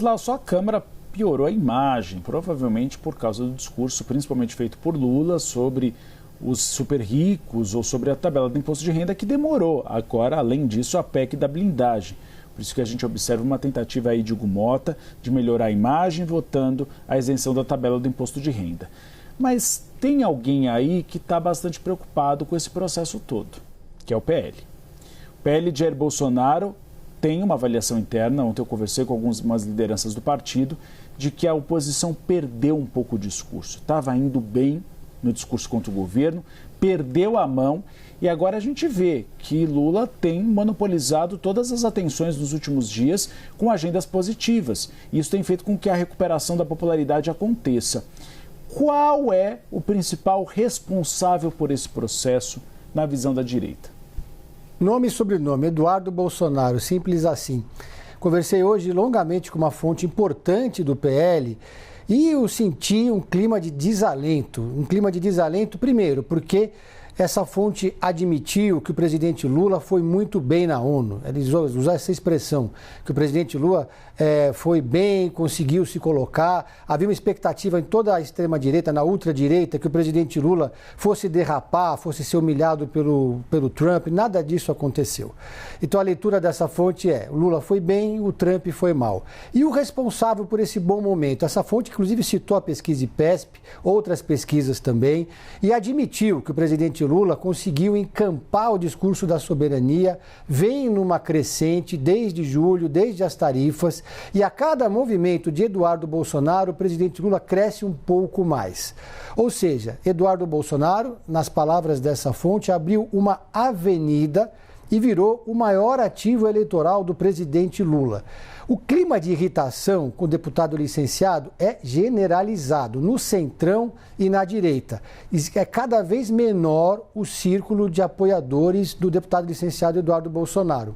Lá só a Câmara piorou a imagem, provavelmente por causa do discurso, principalmente feito por Lula, sobre os super ricos ou sobre a tabela do imposto de renda, que demorou. Agora, além disso, a PEC da blindagem. Por isso que a gente observa uma tentativa aí de Hugo Mota de melhorar a imagem, votando a isenção da tabela do imposto de renda. Mas tem alguém aí que está bastante preocupado com esse processo todo, que é o PL. O PL de Jair Bolsonaro tem uma avaliação interna, ontem eu conversei com algumas lideranças do partido, de que a oposição perdeu um pouco o discurso. Estava indo bem no discurso contra o governo, perdeu a mão e agora a gente vê que Lula tem monopolizado todas as atenções nos últimos dias com agendas positivas. Isso tem feito com que a recuperação da popularidade aconteça. Qual é o principal responsável por esse processo na visão da direita? Nome e sobrenome, Eduardo Bolsonaro, simples assim. Conversei hoje longamente com uma fonte importante do PL e eu senti um clima de desalento. Um clima de desalento, primeiro, porque essa fonte admitiu que o presidente Lula foi muito bem na ONU. Eles usam essa expressão, que o presidente Lula foi bem, conseguiu se colocar. Havia uma expectativa em toda a extrema-direita, na ultradireita, que o presidente Lula fosse derrapar, fosse ser humilhado pelo Trump. Nada disso aconteceu. Então a leitura dessa fonte é: o Lula foi bem, o Trump foi mal. E o responsável por esse bom momento? Essa fonte, inclusive, citou a pesquisa IPESP, outras pesquisas também, e admitiu que o presidente Lula conseguiu encampar o discurso da soberania, vem numa crescente desde julho, desde as tarifas, e a cada movimento de Eduardo Bolsonaro, o presidente Lula cresce um pouco mais. Ou seja, Eduardo Bolsonaro, nas palavras dessa fonte, abriu uma avenida e virou o maior ativo eleitoral do presidente Lula. O clima de irritação com o deputado licenciado é generalizado no centrão e na direita. É cada vez menor o círculo de apoiadores do deputado licenciado Eduardo Bolsonaro.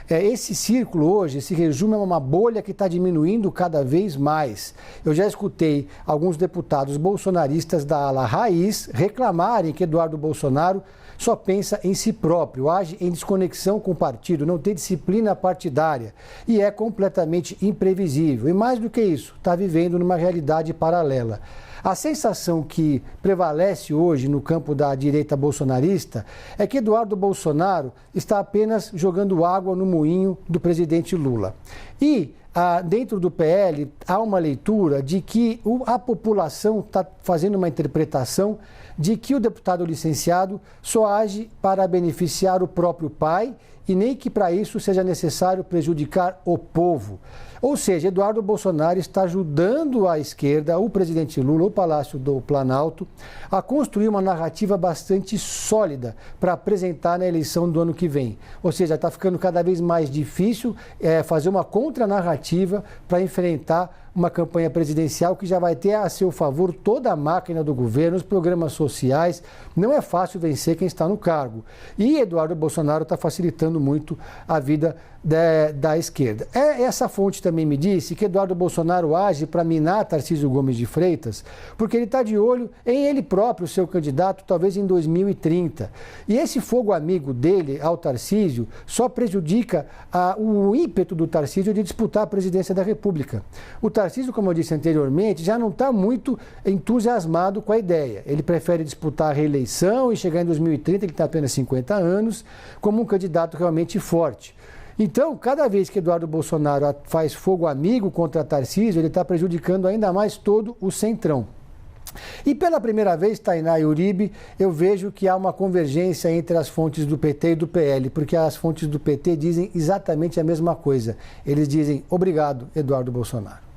Esse círculo hoje se resume a uma bolha que está diminuindo cada vez mais. Eu já escutei alguns deputados bolsonaristas da ala raiz reclamarem que Eduardo Bolsonaro só pensa em si próprio, age em desconexão com o partido, não tem disciplina partidária e é completamente imprevisível. E mais do que isso, está vivendo numa realidade paralela. A sensação que prevalece hoje no campo da direita bolsonarista é que Eduardo Bolsonaro está apenas jogando água no moinho do presidente Lula. E dentro do PL há uma leitura de que a população está fazendo uma interpretação de que o deputado licenciado só age para beneficiar o próprio pai e nem que para isso seja necessário prejudicar o povo. Ou seja, Eduardo Bolsonaro está ajudando a esquerda, o presidente Lula, o Palácio do Planalto, a construir uma narrativa bastante sólida para apresentar na eleição do ano que vem. Ou seja, está ficando cada vez mais difícil fazer uma contranarrativa para enfrentar uma campanha presidencial que já vai ter a seu favor toda a máquina do governo, os programas sociais. Não é fácil vencer quem está no cargo. E Eduardo Bolsonaro está facilitando muito a vida da esquerda. Essa fonte também me disse que Eduardo Bolsonaro age para minar Tarcísio Gomes de Freitas, porque ele está de olho em ele próprio, seu candidato, talvez em 2030. E esse fogo amigo dele ao Tarcísio só prejudica o ímpeto do Tarcísio de disputar a presidência da República. O Tarcísio, como eu disse anteriormente, já não está muito entusiasmado com a ideia. Ele prefere disputar a reeleição e chegar em 2030, ele tem apenas 50 anos, como um candidato realmente forte. Então, cada vez que Eduardo Bolsonaro faz fogo amigo contra Tarcísio, ele está prejudicando ainda mais todo o centrão. E pela primeira vez, Tainá e Uribe, eu vejo que há uma convergência entre as fontes do PT e do PL, porque as fontes do PT dizem exatamente a mesma coisa. Eles dizem: obrigado, Eduardo Bolsonaro.